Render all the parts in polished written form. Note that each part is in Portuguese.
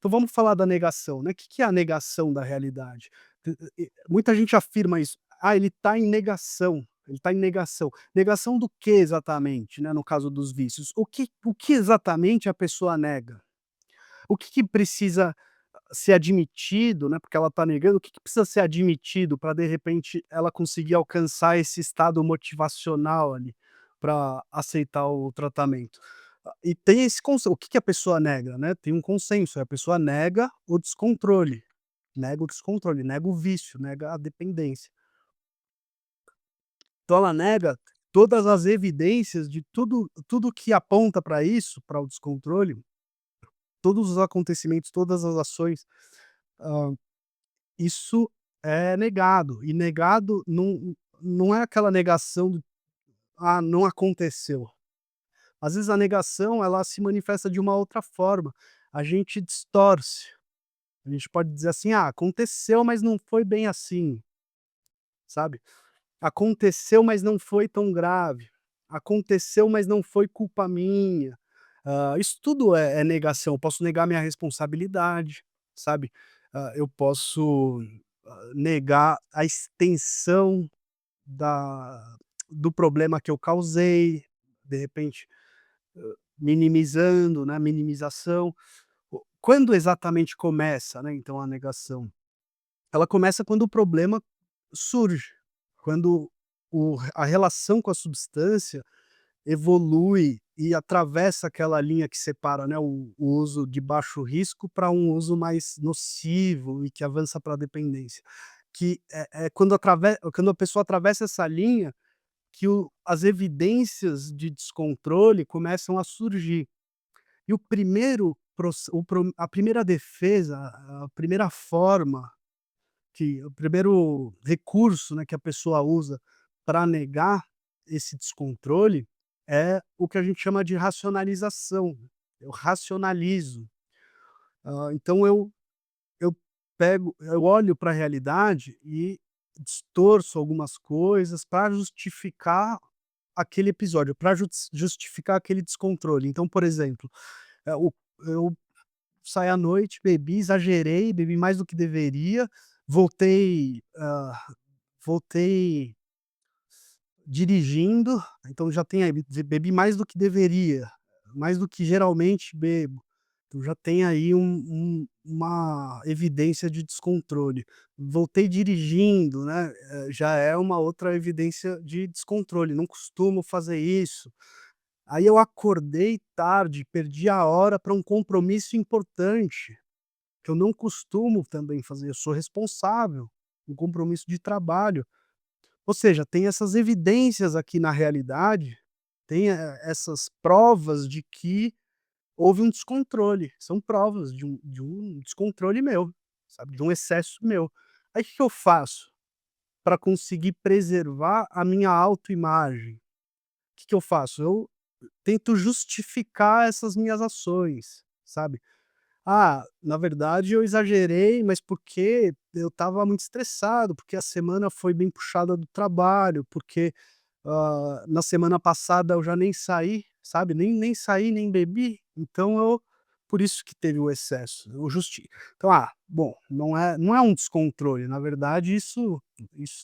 Então vamos falar da negação, né. O que que é a negação da realidade? Muita gente afirma isso: "Ah, ele está em negação, ele está em negação". Negação do que exatamente, né, no caso dos vícios? O que exatamente a pessoa nega? O que que precisa ser admitido, né, porque ela está negando, o que que precisa ser admitido para de repente ela conseguir alcançar esse estado motivacional ali, para aceitar o tratamento. E tem esse consen o que que a pessoa nega, né, tem um consenso, a pessoa nega o descontrole, nega o vício, nega a dependência. Então ela nega todas as evidências de tudo que aponta para isso, para o descontrole, todos os acontecimentos, todas as ações, hã isso é negado, e negado não é aquela negação do: "Ah, não aconteceu". Às vezes a negação ela se manifesta de uma outra forma, a gente distorce, a gente pode dizer assim: "Ah, aconteceu, mas não foi bem assim", sabe. "Aconteceu, mas não foi tão grave. Aconteceu, mas não foi culpa minha". Isso tudo é negação, eu posso negar minha responsabilidade, sabe. Eu posso, negar a extensão da do problema que eu causei, de repente, minimizando, né, minimização. Quando exatamente começa, né, então a negação? Ela começa quando o problema surge, quando a relação com a substância evolui e atravessa aquela linha que separa, né, o uso de baixo risco para um uso mais nocivo e que avança pra dependência. Que é quando a pessoa atravessa essa linha que as evidências de descontrole começam a surgir. E o primeiro proce o pro a primeira defesa, a primeira forma que o primeiro recurso, né, que a pessoa usa para negar esse descontrole, é o que a gente chama de racionalização. Eu racionalizo. Então eu olho para a realidade e distorço algumas coisas para justificar aquele episódio, para justificar aquele descontrole. Então, por exemplo, eu saí à noite, bebi, exagerei, bebi mais do que deveria, voltei, voltei dirigindo, então já tem aí, bebi mais do que deveria, mais do que geralmente bebo. Então já tem aí uma evidência de descontrole. Voltei dirigindo, né, já é uma outra evidência de descontrole, não costumo fazer isso. Aí eu acordei tarde, perdi a hora para um compromisso importante, que eu não costumo também fazer, eu sou responsável, um compromisso de trabalho. Ou seja, tem essas evidências aqui na realidade, tem, essas provas de que houve um descontrole, são provas de um descontrole meu, sabe, de um excesso meu. Aí o que que eu faço para conseguir preservar a minha autoimagem? O que que eu faço? Eu tento justificar essas minhas ações, sabe. "Ah, na verdade eu exagerei, mas porque eu estava muito estressado, porque a semana foi bem puxada do trabalho, porque, na semana passada eu já nem saí, sabe, nem saí, nem bebi, então eu por isso que teve o excesso". Então, bom, não é um descontrole, na verdade isso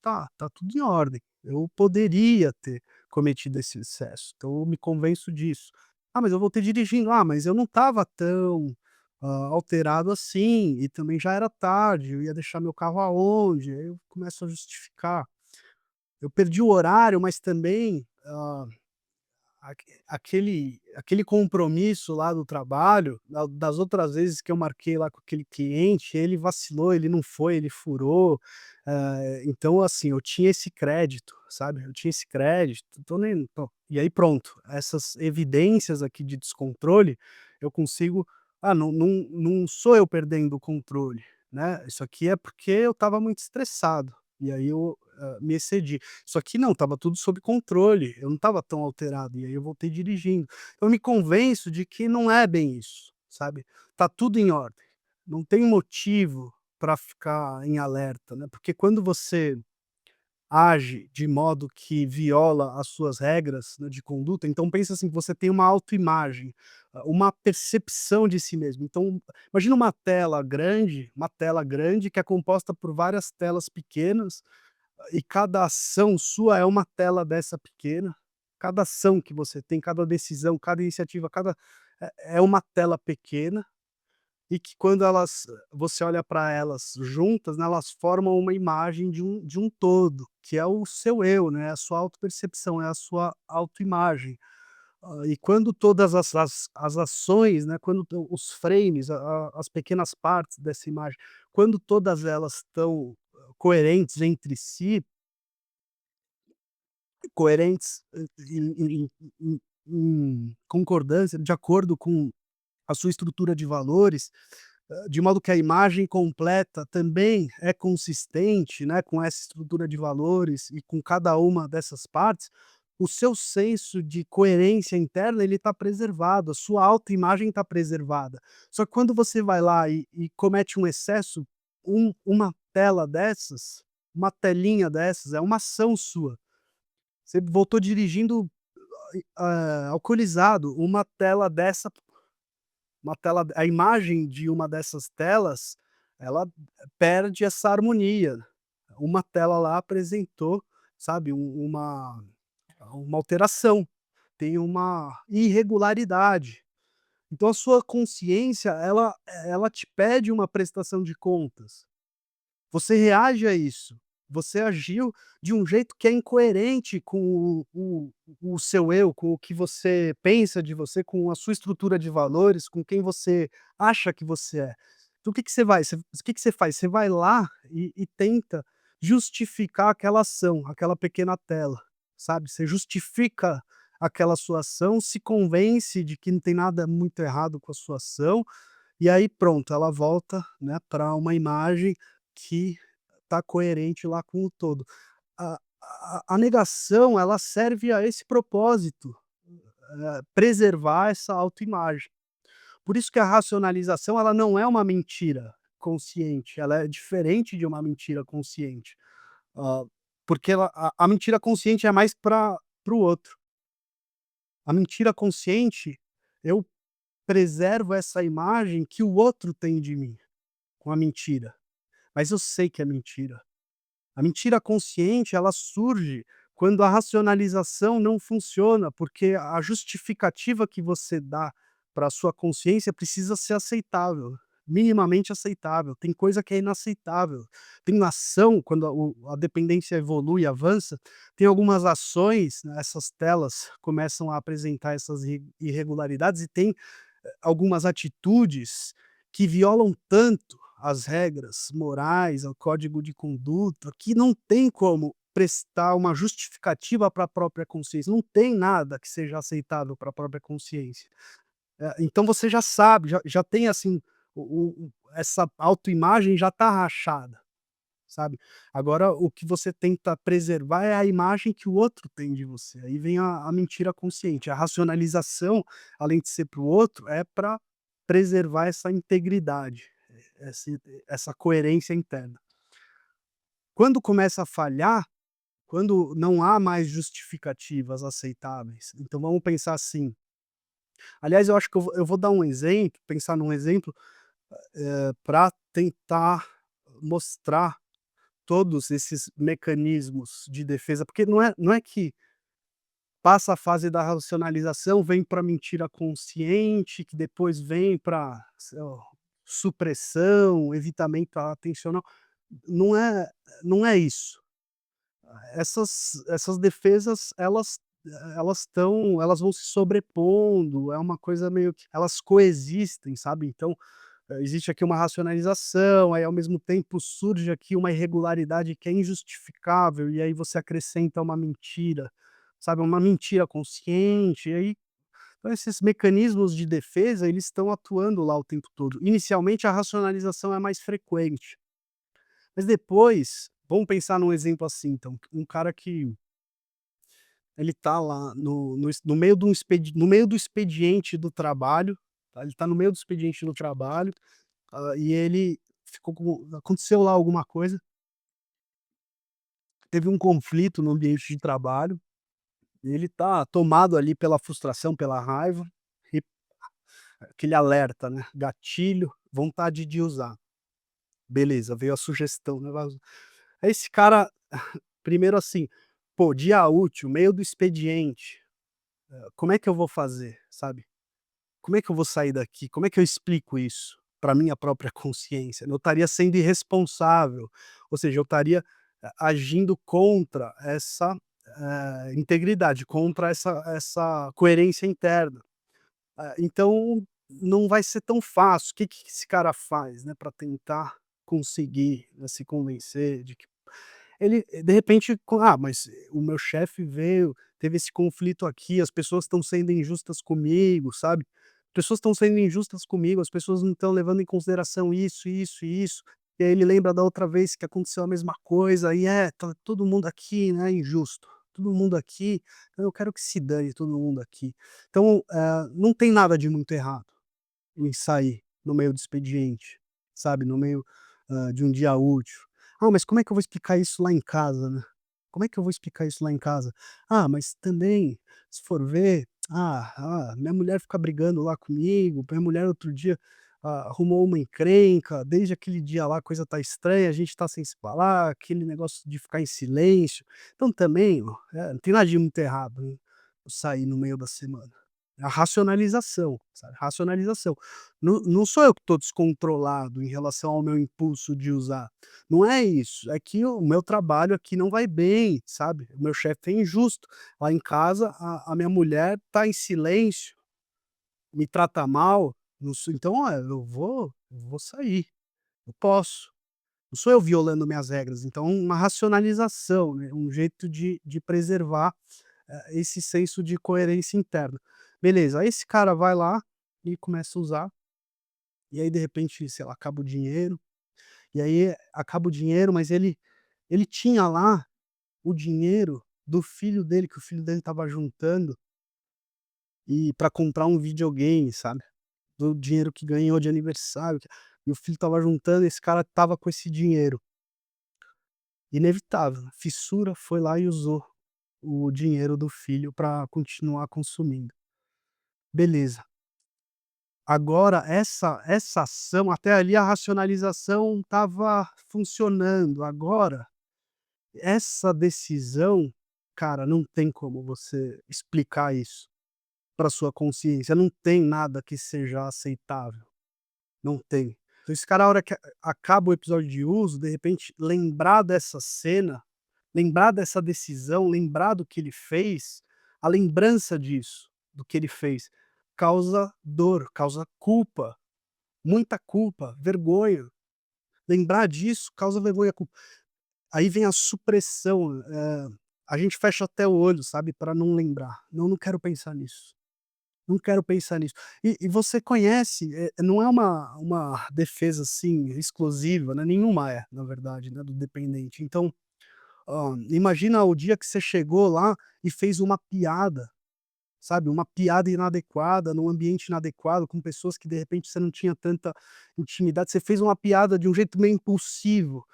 tá tudo em ordem. Eu poderia ter cometido esse excesso, então eu me convenço disso. "Ah, mas eu voltei dirigindo". "Ah, mas eu não estava tão, alterado assim, e também já era tarde, eu ia deixar meu carro aonde?". Aí eu começo a justificar. Eu perdi o horário, mas também, aquele compromisso lá do trabalho, das outras vezes que eu marquei lá com aquele cliente, ele vacilou, ele não foi, ele furou, então assim, eu tinha esse crédito, sabe, eu tinha esse crédito, tô nem tô e aí pronto, essas evidências aqui de descontrole, eu consigo não sou eu perdendo o controle, né, isso aqui é porque eu estava muito estressado, e aí eu, me excedi. Só que não, estava tudo sob controle, eu não estava tão alterado, e aí eu voltei dirigindo. Eu me convenço de que não é bem isso, sabe. Tá tudo em ordem, não tem motivo para ficar em alerta, né, porque quando você age de modo que viola as suas regras, né, de conduta, então pensa assim, você tem uma autoimagem, uma percepção de si mesmo. Então, imagina uma tela grande que é composta por várias telas pequenas, e cada ação sua é uma tela dessa pequena. Cada ação que você tem, cada decisão, cada iniciativa, é uma tela pequena, e que quando você olha para elas juntas, né, elas formam uma imagem de um todo, que é o seu eu, né, a sua autopercepção, é a sua autoimagem. E quando todas as ações, né, quando os frames, as pequenas partes dessa imagem, quando todas elas estão coerentes entre si, coerentes em concordância, de acordo com a sua estrutura de valores, de modo que a imagem completa também é consistente, né, com essa estrutura de valores e com cada uma dessas partes, o seu senso de coerência interna ele está preservado, a sua autoimagem está preservada. Só que quando você vai lá e comete um excesso, uma tela dessas, uma telinha dessas, é uma ação sua. Você voltou dirigindo, alcoolizado, a imagem de uma dessas telas, ela perde essa harmonia. Uma tela lá apresentou, sabe, uma alteração, tem uma irregularidade. Então a sua consciência, ela te pede uma prestação de contas. Você reage a isso. Você agiu de um jeito que é incoerente com o seu eu, com o que você pensa de você, com a sua estrutura de valores, com quem você acha que você é. Então o que que você faz? Você vai lá e tenta justificar aquela ação, aquela pequena tela, sabe. Você justifica aquela sua ação, se convence de que não tem nada muito errado com a sua ação, e aí pronto, ela volta, né, pra uma imagem que tá coerente lá com o todo. A negação, ela serve a esse propósito, preservar essa autoimagem. Por isso que a racionalização, ela não é uma mentira consciente, ela é diferente de uma mentira consciente. Hã, porque a mentira consciente é mais para o outro. A mentira consciente, eu preservo essa imagem que o outro tem de mim, com a mentira, mas eu sei que é mentira. A mentira consciente, ela surge quando a racionalização não funciona, porque a justificativa que você dá para a sua consciência precisa ser aceitável, minimamente aceitável. Tem coisa que é inaceitável. Tem ação, quando a dependência evolui e avança, tem algumas ações, né, essas telas começam a apresentar essas irregularidades e tem algumas atitudes que violam tanto as regras morais, o código de conduta, que não tem como prestar uma justificativa para a própria consciência, não tem nada que seja aceitável para a própria consciência. Então você já sabe, já tem assim, essa autoimagem já está rachada, sabe. Agora o que você tenta preservar é a imagem que o outro tem de você, aí vem a mentira consciente, a racionalização, além de ser para o outro, é para preservar essa integridade, essa coerência interna. Quando começa a falhar, quando não há mais justificativas aceitáveis, então vamos pensar assim, aliás eu acho que eu vou dar um exemplo, pensar num exemplo, pra tentar mostrar todos esses mecanismos de defesa, porque não é que passa a fase da racionalização, vem para mentira consciente, que depois vem para supressão, evitamento atencional, não é não é isso. Essas defesas elas vão se sobrepondo, é uma coisa meio que elas coexistem, sabe. Então, existe aqui uma racionalização, aí ao mesmo tempo surge aqui uma irregularidade que é injustificável, e aí você acrescenta uma mentira, sabe, uma mentira consciente, e aí então esses mecanismos de defesa, eles estão atuando lá o tempo todo. Inicialmente a racionalização é mais frequente, mas depois, vamos pensar num exemplo assim então, um cara que ele tá lá no meio no meio do expediente do trabalho, tá, ele tá no meio do expediente do trabalho, e ele aconteceu lá alguma coisa, teve um conflito no ambiente de trabalho, e ele tá tomado ali pela frustração, pela raiva, e aquele alerta, né, gatilho, vontade de usar. Beleza, veio a sugestão, né, aí esse cara, primeiro assim, pô, dia útil, meio do expediente, como é que eu vou fazer, sabe? Como é que eu vou sair daqui? Como é que eu explico isso para minha própria consciência? Eu estaria sendo irresponsável, ou seja, eu estaria agindo contra essa, integridade, contra essa coerência interna. Então não vai ser tão fácil. O que que esse cara faz, né, para tentar conseguir, né, se convencer de que ele, de repente, mas o meu chefe veio, teve esse conflito aqui, as pessoas estão sendo injustas comigo, sabe. Pessoas estão sendo injustas comigo, as pessoas não estão levando em consideração isso, isso e isso. E aí ele lembra da outra vez que aconteceu a mesma coisa e, tá todo mundo aqui, né, injusto, todo mundo aqui, então eu quero que se dane todo mundo aqui. Então, não tem nada de muito errado em sair no meio do expediente, sabe, no meio, de um dia útil. "Ah, mas como é que eu vou explicar isso lá em casa, né? Como é que eu vou explicar isso lá em casa? Ah, mas também, se for ver, minha mulher fica brigando lá comigo, minha mulher outro dia, arrumou uma encrenca, desde aquele dia lá a coisa tá estranha, a gente tá sem se falar, aquele negócio de ficar em silêncio. Então também, ó, não tem nada de muito errado em sair no meio da semana". A racionalização, sabe, racionalização. Não sou eu que estou descontrolado em relação ao meu impulso de usar, não é isso, é que o meu trabalho aqui não vai bem, sabe, o meu chefe é injusto, lá em casa a minha mulher tá em silêncio, me trata mal, não so então, eu vou sair, eu posso, não sou eu violando minhas regras, então uma racionalização, né, um jeito de preservar, esse senso de coerência interna. Beleza, aí esse cara vai lá e começa a usar, e aí de repente, sei lá, acaba o dinheiro, e aí acaba o dinheiro, mas ele tinha lá o dinheiro do filho dele, que o filho dele estava juntando, e para comprar um videogame, sabe, do dinheiro que ganhou de aniversário, e o filho estava juntando, esse cara estava com esse dinheiro. Inevitável, fissura, foi lá e usou o dinheiro do filho para continuar consumindo. Beleza. Agora essa ação, até ali a racionalização estava funcionando, agora, essa decisão, cara, não tem como você explicar isso para sua consciência, não tem nada que seja aceitável, não tem. Então esse cara, a hora que acaba o episódio de uso, de repente lembrar dessa cena, lembrar dessa decisão, lembrar do que ele fez, a lembrança disso, do que ele fez, causa dor, causa culpa. Muita culpa, vergonha. Lembrar disso causa vergonha, culpa. Aí vem a supressão, a gente fecha até o olho, sabe, para não lembrar. "Não, não quero pensar nisso, não quero pensar nisso". E você conhece, não é uma defesa, assim, exclusiva, né, nenhuma é, na verdade, né, do dependente. Então, imagina o dia que você chegou lá e fez uma piada, sabe, uma piada inadequada, num ambiente inadequado, com pessoas que de repente você não tinha tanta intimidade, você fez uma piada de um jeito meio impulsivo,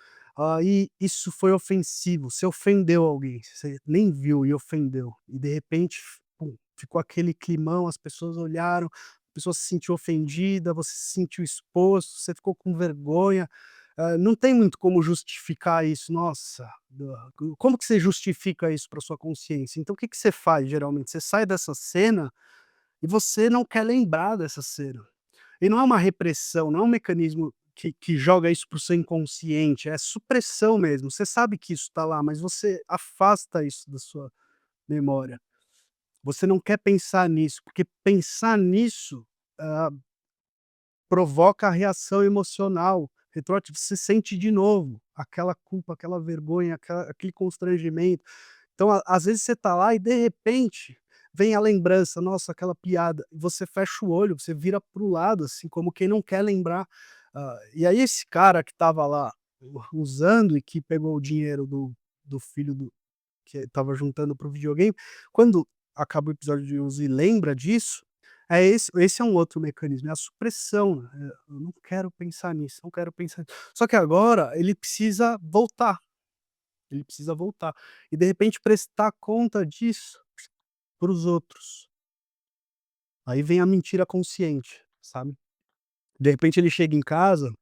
e isso foi ofensivo, você ofendeu alguém, você nem viu e ofendeu, e de repente, pum, ficou aquele climão, as pessoas olharam, a pessoa se sentiu ofendida, você se sentiu exposto, você ficou com vergonha, não tem muito como justificar isso, nossa, como que você justifica isso para sua consciência? Então o que que você faz geralmente? Você sai dessa cena e você não quer lembrar dessa cena. E não é uma repressão, não é um mecanismo que joga isso para o seu inconsciente, é supressão mesmo. Você sabe que isso está lá, mas você afasta isso da sua memória. Você não quer pensar nisso, porque pensar nisso, ah, provoca a reação emocional retroativa, você sente de novo aquela culpa, aquela vergonha, aquele constrangimento. Então, às vezes você tá lá e de repente vem a lembrança, nossa, aquela piada, e você fecha o olho, você vira para o lado, assim, como quem não quer lembrar. E aí esse cara que estava lá usando e que pegou o dinheiro do filho do que estava juntando para o videogame, quando acaba o episódio de uso e lembra disso, esse é um outro mecanismo, é a supressão, né, eu não quero pensar nisso, não quero pensar, só que agora ele precisa voltar. ele precisa voltar. E de repente prestar conta disso para os outros. Aí vem a mentira consciente, sabe. De repente ele chega em casa,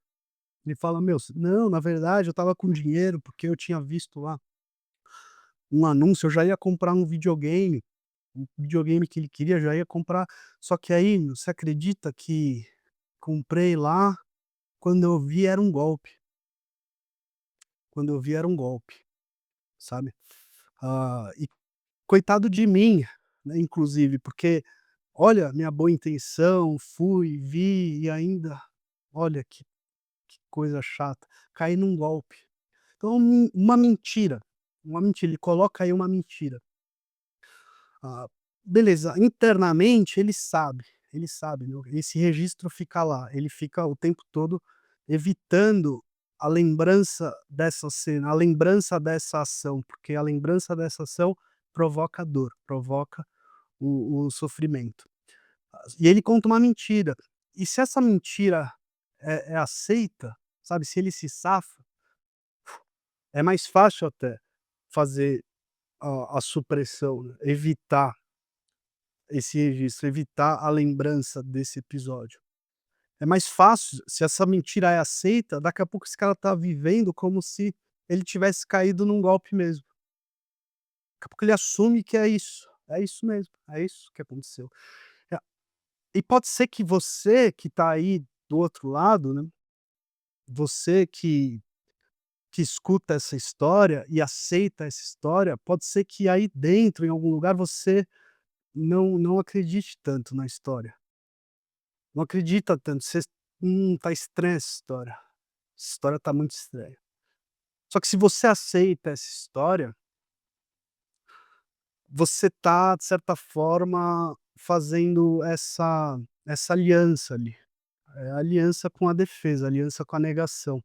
ele fala: "Meu, não, na verdade eu estava com dinheiro, porque eu tinha visto lá um anúncio, eu já ia comprar um videogame que ele queria, já ia comprar, só que aí, você acredita que comprei lá, quando eu vi era um golpe, quando eu vi era um golpe", sabe. E coitado de mim, né, inclusive, porque olha minha boa intenção, fui, vi e ainda olha que coisa chata, caí num golpe. Então, uma mentira, ele coloca aí uma mentira. Ah, beleza, internamente ele sabe, né, esse registro fica lá, ele fica o tempo todo evitando a lembrança dessa cena, a lembrança dessa ação, porque a lembrança dessa ação provoca dor, provoca o sofrimento. E ele conta uma mentira, e se essa mentira é aceita, sabe, se ele se safa, é mais fácil até fazer a supressão, né, evitar esse registro, evitar a lembrança desse episódio. É mais fácil, se essa mentira é aceita, daqui a pouco esse cara tá vivendo como se ele tivesse caído num golpe mesmo. Daqui a pouco ele assume que é isso mesmo, é isso que aconteceu. É, e pode ser que você que tá aí do outro lado, né, você que escuta essa história e aceita essa história, pode ser que aí dentro, em algum lugar, você não acredite tanto na história. Não acredita tanto, você: tá estranha essa história tá muito estranha". Só que se você aceita essa história, você tá, de certa forma, fazendo essa aliança ali, a aliança com a defesa, a aliança com a negação.